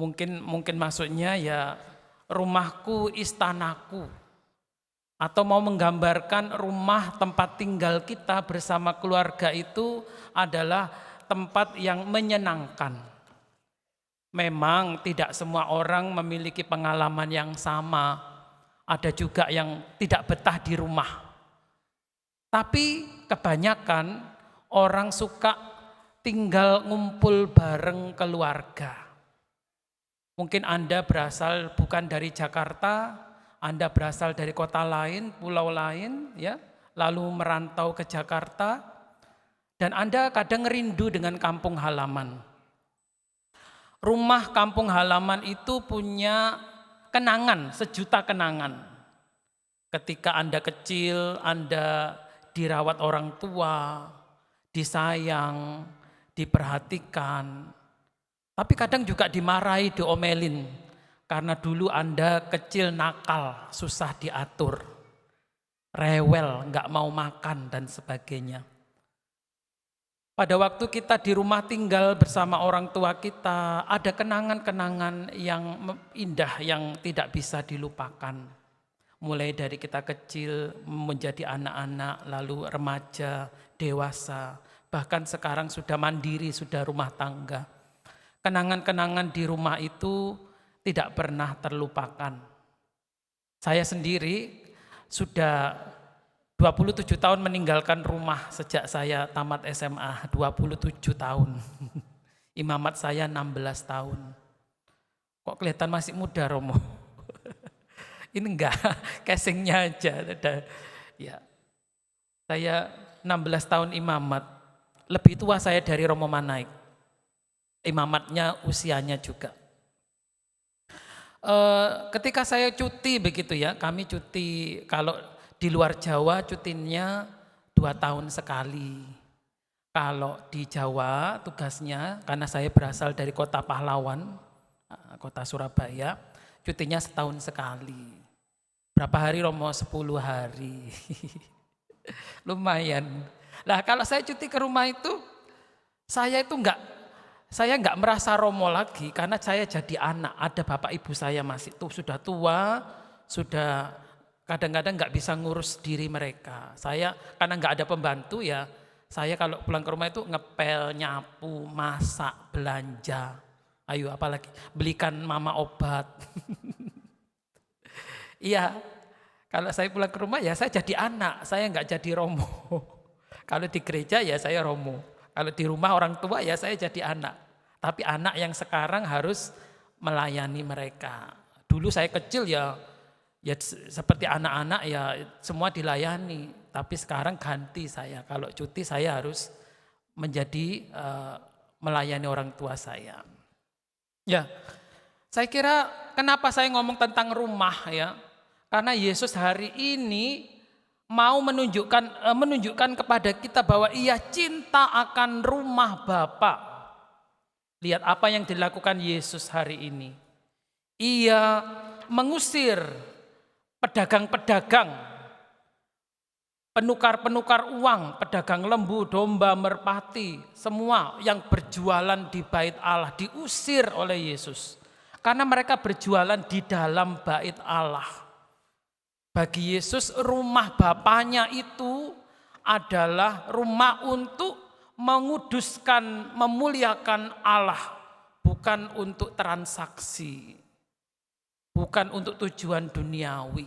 Mungkin maksudnya ya rumahku istanaku, atau mau menggambarkan rumah tempat tinggal kita bersama keluarga itu adalah tempat yang menyenangkan. Memang tidak semua orang memiliki pengalaman yang sama, ada juga yang tidak betah di rumah. Tapi kebanyakan orang suka tinggal ngumpul bareng keluarga. Mungkin Anda berasal bukan dari Jakarta, Anda berasal dari kota lain, pulau lain, ya, lalu merantau ke Jakarta, dan Anda kadang rindu dengan kampung halaman. Rumah kampung halaman itu punya kenangan, sejuta kenangan. Ketika Anda kecil, Anda dirawat orang tua, disayang, diperhatikan. Tapi kadang juga dimarahi, diomelin. Karena dulu Anda kecil nakal, susah diatur. Rewel, nggak mau makan dan sebagainya. Pada waktu kita di rumah tinggal bersama orang tua kita, ada kenangan-kenangan yang indah yang tidak bisa dilupakan. Mulai dari kita kecil menjadi anak-anak, lalu remaja, dewasa, bahkan sekarang sudah mandiri, sudah rumah tangga. Kenangan-kenangan di rumah itu tidak pernah terlupakan. Saya sendiri sudah 27 tahun meninggalkan rumah sejak saya tamat SMA, 27 tahun. Imamat saya 16 tahun. Kok kelihatan masih muda, Romo? Ini enggak, casingnya aja. Ya. Saya 16 tahun imamat. Lebih tua saya dari Romo Manaik. Imamatnya usianya juga. Ketika saya cuti begitu ya, kami cuti kalau di luar Jawa cutinya 2 tahun sekali. Kalau di Jawa tugasnya, karena saya berasal dari kota Pahlawan, kota Surabaya, cutinya setahun sekali. Berapa hari, Romo? 10 hari. Lumayan. Nah, kalau saya cuti ke rumah itu, saya nggak merasa Romo lagi karena saya jadi anak. Ada bapak ibu saya masih sudah tua, sudah kadang-kadang nggak bisa ngurus diri mereka. Saya karena nggak ada pembantu ya, saya kalau pulang ke rumah itu ngepel, nyapu, masak, belanja. Ayo apalagi belikan mama obat. Iya, kalau saya pulang ke rumah ya saya jadi anak, saya nggak jadi Romo. Kalau di gereja ya saya Romo. Kalau di rumah orang tua ya saya jadi anak. Tapi anak yang sekarang harus melayani mereka. Dulu saya kecil ya seperti anak-anak ya semua dilayani. Tapi sekarang ganti saya. Kalau cuti saya harus menjadi melayani orang tua saya. Ya, saya kira kenapa saya ngomong tentang rumah ya. Karena Yesus hari ini mau menunjukkan kepada kita bahwa ia cinta akan rumah Bapa. Lihat apa yang dilakukan Yesus hari ini. Ia mengusir pedagang-pedagang, penukar-penukar uang, pedagang lembu, domba, merpati, semua yang berjualan di bait Allah diusir oleh Yesus. Karena mereka berjualan di dalam bait Allah. Bagi Yesus rumah Bapaknya itu adalah rumah untuk menguduskan, memuliakan Allah. Bukan untuk transaksi, bukan untuk tujuan duniawi.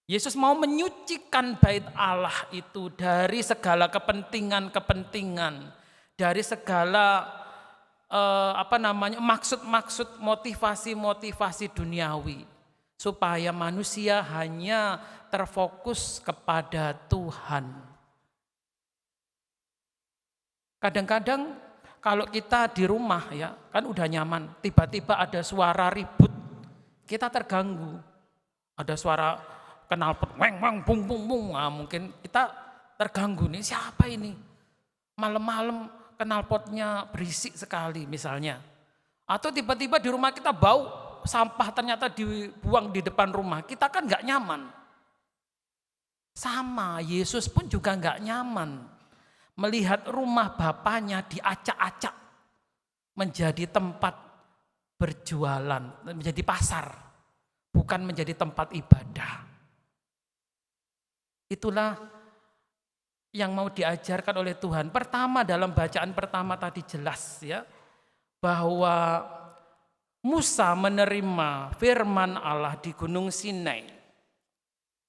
Yesus mau menyucikan bait Allah itu dari segala kepentingan-kepentingan, dari segala maksud-maksud, motivasi-motivasi duniawi. Supaya manusia hanya terfokus kepada Tuhan. Kadang-kadang kalau kita di rumah ya kan udah nyaman, tiba-tiba ada suara ribut, kita terganggu. Ada suara knalpot, weng weng bung bung bung, nah, mungkin kita terganggu nih, siapa ini? Malam-malam knalpotnya berisik sekali misalnya. Atau tiba-tiba di rumah kita bau, sampah ternyata dibuang di depan rumah, kita kan nggak nyaman. Sama, Yesus pun juga nggak nyaman melihat rumah Bapaknya diacak-acak menjadi tempat berjualan, menjadi pasar, bukan menjadi tempat ibadah. Itulah yang mau diajarkan oleh Tuhan. Pertama, dalam bacaan pertama tadi jelas ya, bahwa Musa menerima firman Allah di Gunung Sinai.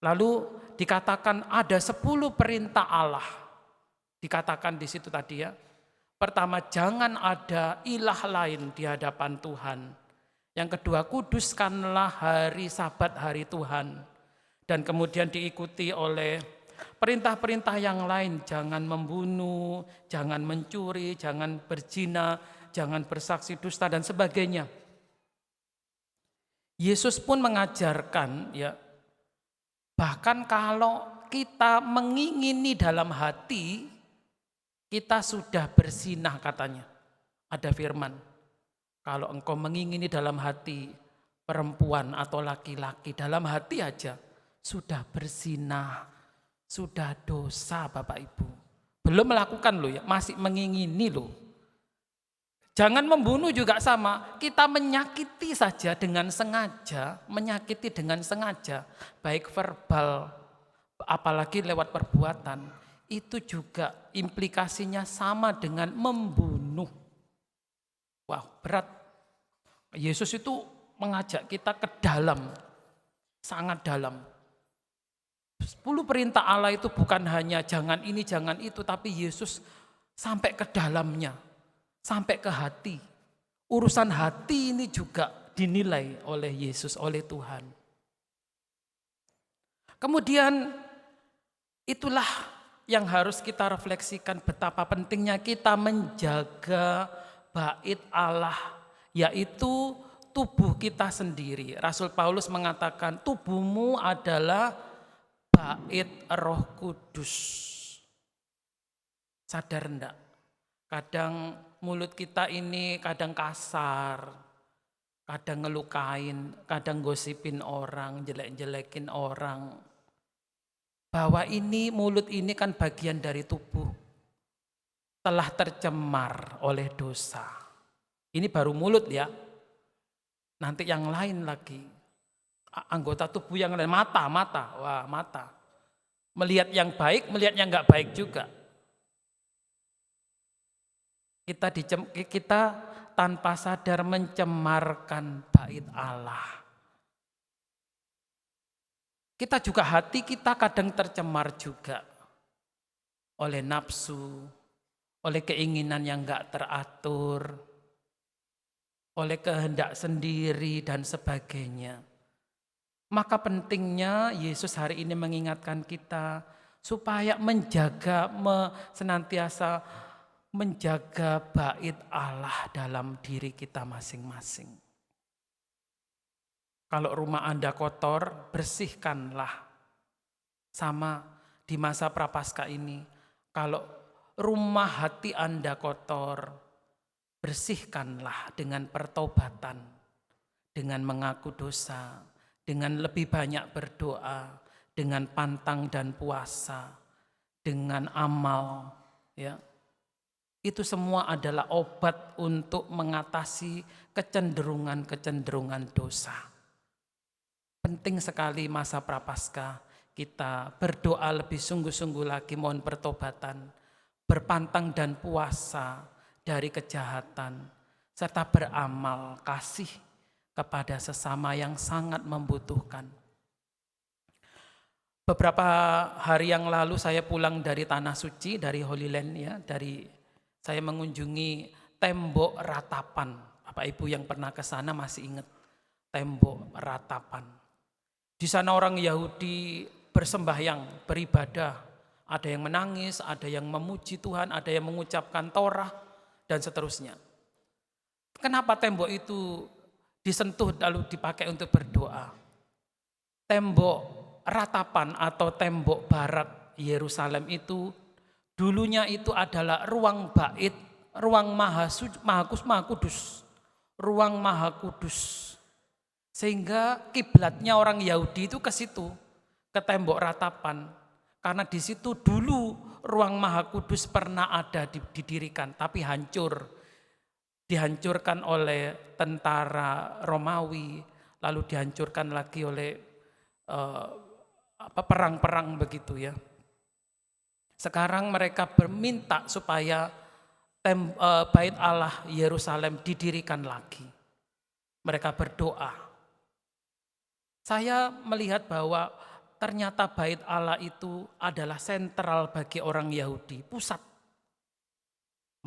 Lalu dikatakan ada 10 perintah Allah. Dikatakan di situ tadi ya. Pertama, jangan ada ilah lain di hadapan Tuhan. Yang kedua, kuduskanlah hari Sabat, hari Tuhan. Dan kemudian diikuti oleh perintah-perintah yang lain. Jangan membunuh, jangan mencuri, jangan berzina, jangan bersaksi dusta dan sebagainya. Yesus pun mengajarkan ya, bahkan kalau kita mengingini dalam hati, kita sudah berzinah katanya. Ada firman, kalau engkau mengingini dalam hati perempuan atau laki-laki, dalam hati aja sudah berzinah, sudah dosa Bapak Ibu. Belum melakukan loh ya, masih mengingini loh. Jangan membunuh juga sama, kita menyakiti saja dengan sengaja, menyakiti dengan sengaja, baik verbal, apalagi lewat perbuatan, itu juga implikasinya sama dengan membunuh. Wah, berat. Yesus itu mengajak kita ke dalam, sangat dalam. 10 perintah Allah itu bukan hanya jangan ini, jangan itu, tapi Yesus sampai ke dalamnya. Sampai ke hati. Urusan hati ini juga dinilai oleh Yesus, oleh Tuhan. Kemudian itulah yang harus kita refleksikan, betapa pentingnya kita menjaga bait Allah, yaitu tubuh kita sendiri. Rasul Paulus mengatakan tubuhmu adalah bait Roh Kudus. Sadar enggak? Kadang mulut kita ini kadang kasar, kadang ngelukain, kadang gosipin orang, jelek-jelekin orang. Bahwa ini mulut ini kan bagian dari tubuh, telah tercemar oleh dosa. Ini baru mulut ya. Nanti yang lain lagi, anggota tubuh yang lain, mata. Wah, mata. Melihat yang baik, melihat yang enggak baik juga. Kita tanpa sadar mencemarkan bait Allah. Kita juga hati kita kadang tercemar juga oleh nafsu, oleh keinginan yang enggak teratur, oleh kehendak sendiri dan sebagainya. Maka pentingnya Yesus hari ini mengingatkan kita supaya senantiasa menjaga bait Allah dalam diri kita masing-masing. Kalau rumah Anda kotor, bersihkanlah. Sama di masa Prapaskah ini, kalau rumah hati Anda kotor, bersihkanlah dengan pertobatan, dengan mengaku dosa, dengan lebih banyak berdoa, dengan pantang dan puasa, dengan amal, ya. Itu semua adalah obat untuk mengatasi kecenderungan-kecenderungan dosa. Penting sekali masa Prapaskah kita berdoa lebih sungguh-sungguh lagi, mohon pertobatan, berpantang dan puasa dari kejahatan, serta beramal kasih kepada sesama yang sangat membutuhkan. Beberapa hari yang lalu saya pulang dari Tanah Suci, dari Holy Land ya, saya mengunjungi tembok ratapan. Bapak Ibu yang pernah ke sana masih ingat tembok ratapan. Di sana orang Yahudi bersembahyang, beribadah. Ada yang menangis, ada yang memuji Tuhan, ada yang mengucapkan Torah, dan seterusnya. Kenapa tembok itu disentuh lalu dipakai untuk berdoa? Tembok ratapan atau tembok barat Yerusalem itu dulunya itu adalah ruang bait, ruang maha kudus, ruang maha kudus. Sehingga kiblatnya orang Yahudi itu ke situ, ke tembok ratapan. Karena di situ dulu ruang maha kudus pernah ada didirikan, tapi hancur. dihancurkan oleh tentara Romawi, lalu dihancurkan lagi oleh perang-perang begitu ya. Sekarang mereka berminta supaya bait Allah Yerusalem didirikan lagi. Mereka berdoa. Saya melihat bahwa ternyata bait Allah itu adalah sentral bagi orang Yahudi, pusat.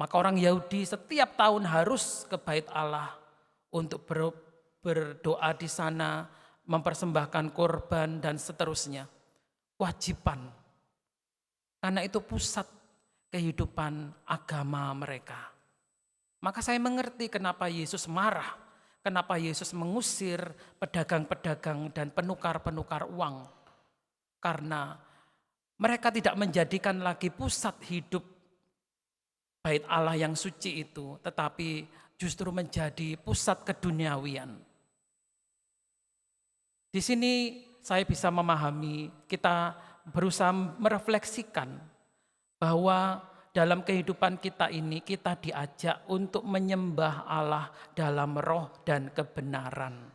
Maka orang Yahudi setiap tahun harus ke bait Allah untuk berdoa di sana, mempersembahkan korban dan seterusnya. Wajiban. Karena itu pusat kehidupan agama mereka. Maka saya mengerti kenapa Yesus marah, kenapa Yesus mengusir pedagang-pedagang dan penukar-penukar uang. Karena mereka tidak menjadikan lagi pusat hidup bait Allah yang suci itu, tetapi justru menjadi pusat keduniawian. Di sini saya bisa memahami, kita berusaha merefleksikan bahwa dalam kehidupan kita ini kita diajak untuk menyembah Allah dalam roh dan kebenaran.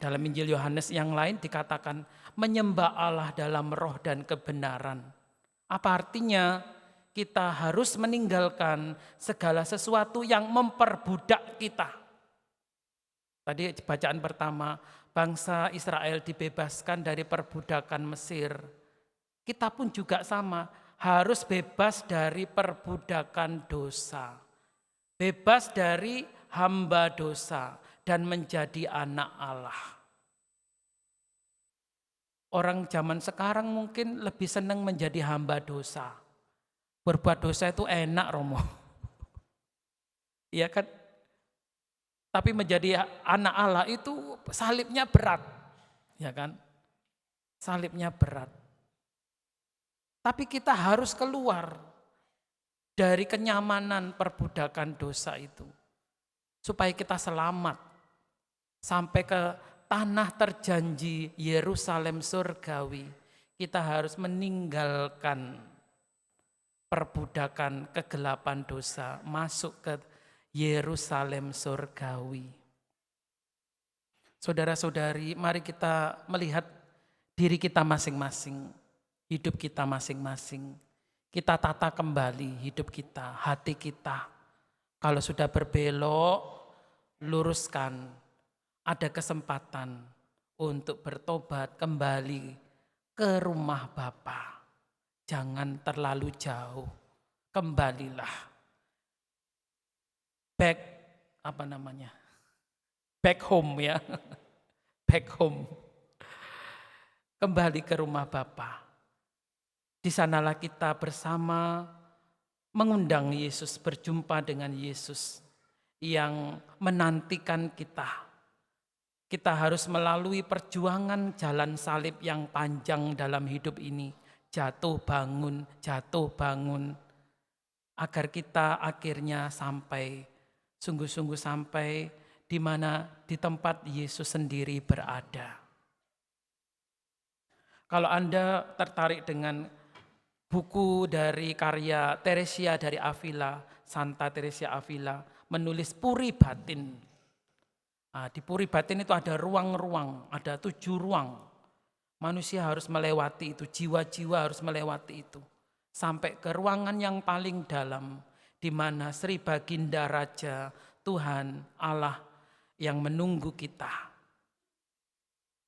Dalam Injil Yohanes yang lain dikatakan menyembah Allah dalam roh dan kebenaran. Apa artinya? Kita harus meninggalkan segala sesuatu yang memperbudak kita. Tadi bacaan pertama, bangsa Israel dibebaskan dari perbudakan Mesir. Kita pun juga sama, harus bebas dari perbudakan dosa. Bebas dari hamba dosa dan menjadi anak Allah. Orang zaman sekarang mungkin lebih senang menjadi hamba dosa. Berbuat dosa itu enak, Romo. Iya kan? Tapi menjadi anak Allah itu salibnya berat. Ya kan? Salibnya berat. Tapi kita harus keluar dari kenyamanan perbudakan dosa itu. Supaya kita selamat. Sampai ke tanah terjanji Yerusalem surgawi. Kita harus meninggalkan perbudakan kegelapan dosa, masuk ke Yerusalem surgawi. Saudara-saudari, mari kita melihat diri kita masing-masing, hidup kita masing-masing. Kita tata kembali hidup kita, hati kita. Kalau sudah berbelok, luruskan. Ada kesempatan untuk bertobat kembali ke rumah Bapa. Jangan terlalu jauh, kembalilah. Back home ya, back home. Kembali ke rumah Bapa. Di sanalah kita bersama mengundang Yesus, berjumpa dengan Yesus yang menantikan kita. Kita harus melalui perjuangan jalan salib yang panjang dalam hidup ini. Jatuh bangun, agar kita akhirnya sampai, sungguh-sungguh sampai di mana di tempat Yesus sendiri berada. Kalau Anda tertarik dengan buku dari karya Teresia dari Avila, Santa Teresia Avila, menulis Puri Batin. Nah, di Puri Batin itu ada ruang-ruang, ada 7 ruang. Manusia harus melewati itu, jiwa-jiwa harus melewati itu. Sampai ke ruangan yang paling dalam, di mana Sri Baginda Raja, Tuhan, Allah yang menunggu kita.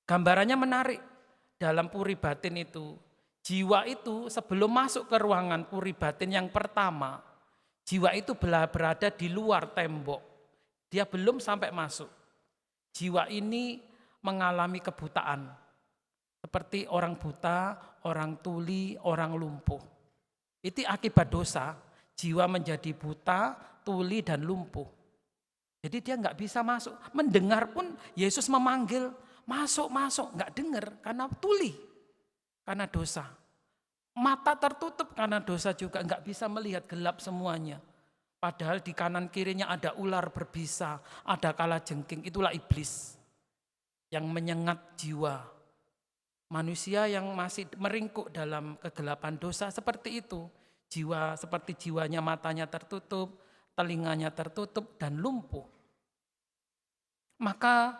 Gambarannya menarik, dalam Puri Batin itu, jiwa itu sebelum masuk ke ruangan Puri Batin yang pertama, jiwa itu berada di luar tembok. Dia belum sampai masuk. Jiwa ini mengalami kebutaan. Seperti orang buta, orang tuli, orang lumpuh. Itu akibat dosa, jiwa menjadi buta, tuli, dan lumpuh. Jadi dia nggak bisa masuk. Mendengar pun Yesus memanggil, masuk, nggak dengar karena tuli, karena dosa. Mata tertutup karena dosa juga, nggak bisa melihat, gelap semuanya. Padahal di kanan kirinya ada ular berbisa, ada kalajengking, itulah iblis yang menyengat jiwa. Manusia yang masih meringkuk dalam kegelapan dosa seperti itu. Jiwa seperti jiwanya matanya tertutup, telinganya tertutup dan lumpuh. Maka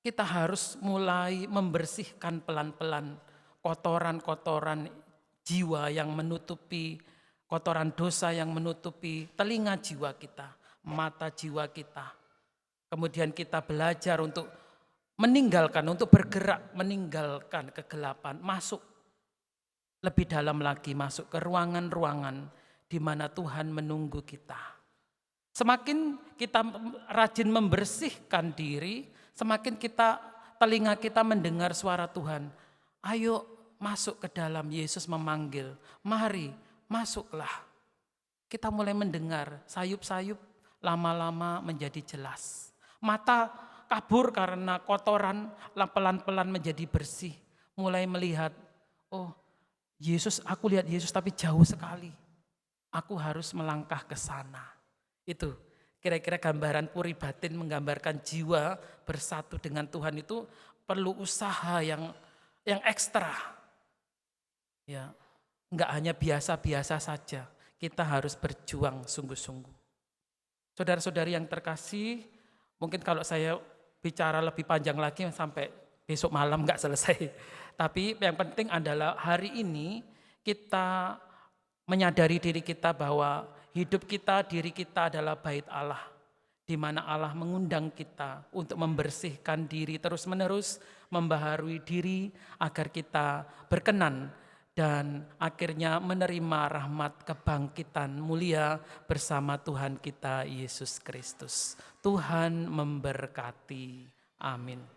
kita harus mulai membersihkan pelan-pelan kotoran-kotoran jiwa yang menutupi, kotoran dosa yang menutupi telinga jiwa kita, mata jiwa kita. Kemudian kita belajar untuk meninggalkan, untuk bergerak meninggalkan kegelapan, masuk lebih dalam lagi, masuk ke ruangan-ruangan di mana Tuhan menunggu kita. Semakin kita rajin membersihkan diri, semakin telinga kita mendengar suara Tuhan. Ayo masuk ke dalam, Yesus memanggil. Mari, masuklah. Kita mulai mendengar, sayup-sayup lama-lama menjadi jelas. Mata kabur karena kotoran, pelan-pelan menjadi bersih. Mulai melihat, oh Yesus, aku lihat Yesus tapi jauh sekali. Aku harus melangkah ke sana. Itu kira-kira gambaran puri batin, menggambarkan jiwa bersatu dengan Tuhan itu perlu usaha yang ekstra. Ya, enggak hanya biasa-biasa saja. Kita harus berjuang sungguh-sungguh. Saudara-saudari yang terkasih, mungkin kalau saya bicara lebih panjang lagi sampai besok malam enggak selesai. Tapi yang penting adalah hari ini kita menyadari diri kita bahwa hidup kita, diri kita adalah bait Allah, di mana Allah mengundang kita untuk membersihkan diri terus-menerus, membaharui diri agar kita berkenan dan akhirnya menerima rahmat kebangkitan mulia bersama Tuhan kita Yesus Kristus. Tuhan memberkati. Amin.